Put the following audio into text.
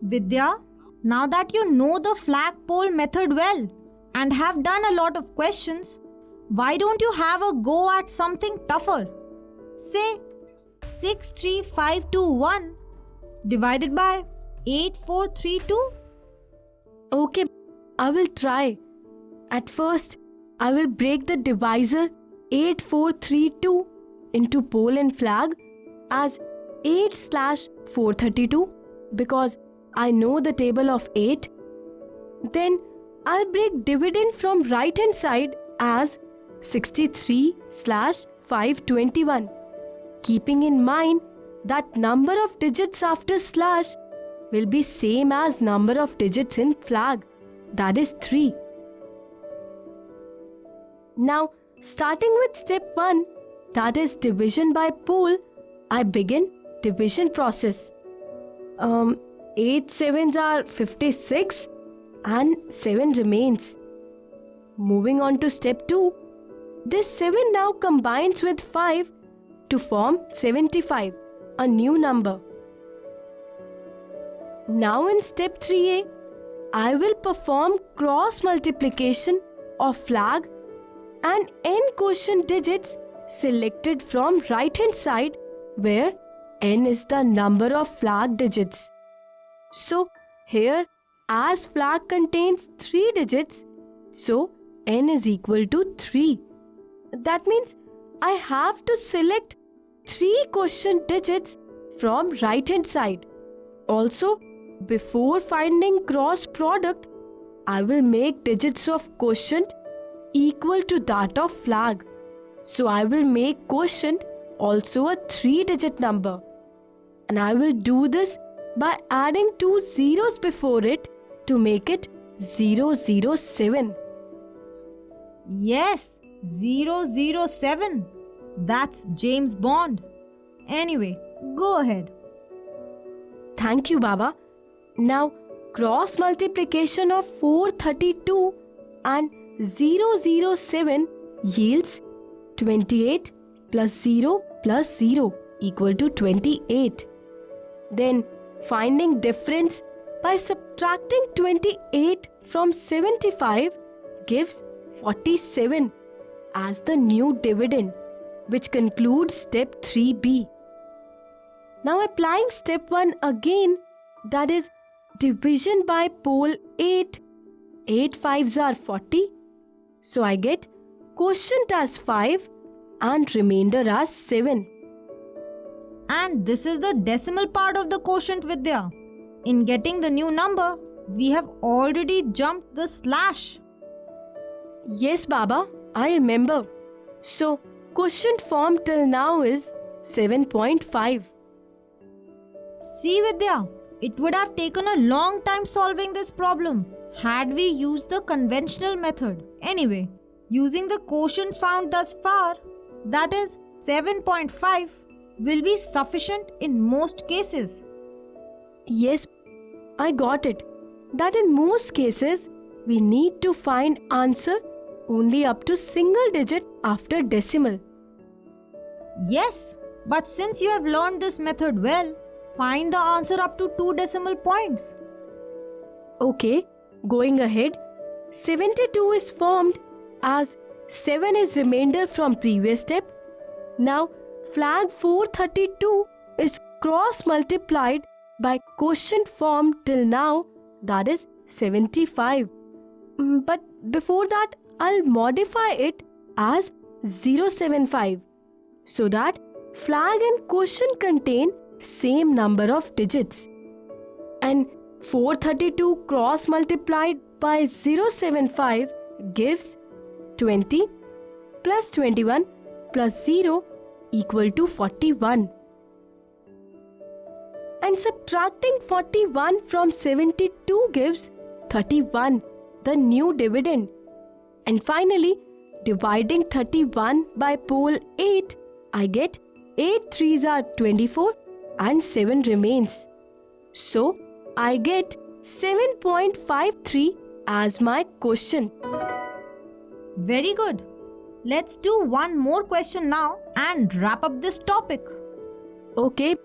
Vidya, now that you know the flagpole method well and have done a lot of questions, why don't you have a go at something tougher? Say 63521 divided by 8432. Okay, I will try. At first, I will break the divisor 8432 into pole and flag as 8/432 because I know the table of 8. Then I'll break dividend from right hand side as 63/521, keeping in mind that number of digits after slash will be same as number of digits in flag, that is 3. Now, starting with step 1, that is division by pole, I begin division process. 8 sevens are 56 and 7 remains. Moving on to step 2, this 7 now combines with 5 to form 75, a new number. Now in step 3a, I will perform cross multiplication of flag and n quotient digits selected from right hand side where n is the number of flag digits. So here, as flag contains 3 digits, so n is equal to 3. That means I have to select 3 quotient digits from right hand side. Also, before finding cross product, I will make digits of quotient equal to that of flag. So I will make quotient also a 3-digit number. And I will do this by adding 2 zeros before it to make it 007. Yes, 007. That's James Bond. Anyway, go ahead. Thank you, Baba. Now, cross multiplication of 432 and 007 yields 28 plus 0 plus 0 equal to 28. Then, finding difference by subtracting 28 from 75 gives 47 as the new dividend, which concludes step 3b. Now applying step 1 again, that is division by pole 8. 8 5s are 40. So I get quotient as 5 and remainder as 7. And this is the decimal part of the quotient, Vidya. In getting the new number, we have already jumped the slash. Yes, Baba, I remember. So quotient form till now is 7.5. See, Vidya, it would have taken a long time solving this problem had we used the conventional method. Anyway, using the quotient found thus far, that is 7.5, will be sufficient in most cases. Yes, I got it. That in most cases, we need to find answer only up to single digit after decimal. Yes, but since you have learned this method well, find the answer up to 2 decimal points. Okay, going ahead, 72 is formed as 7 is remainder from previous step. Now, flag 432 is cross multiplied by quotient formed till now, that is 75. But before that, I'll modify it as 075 so that flag and quotient contain same number of digits. And 432 cross multiplied by 075 gives 20 plus 21 plus 0 equal to 41. And subtracting 41 from 72 gives 31, the new dividend. And finally, dividing 31 by pole 8, I get 8 3s are 24 and 7 remains. So, I get 7.53 as my quotient. Very good. Let's do one more question now and wrap up this topic. Okay,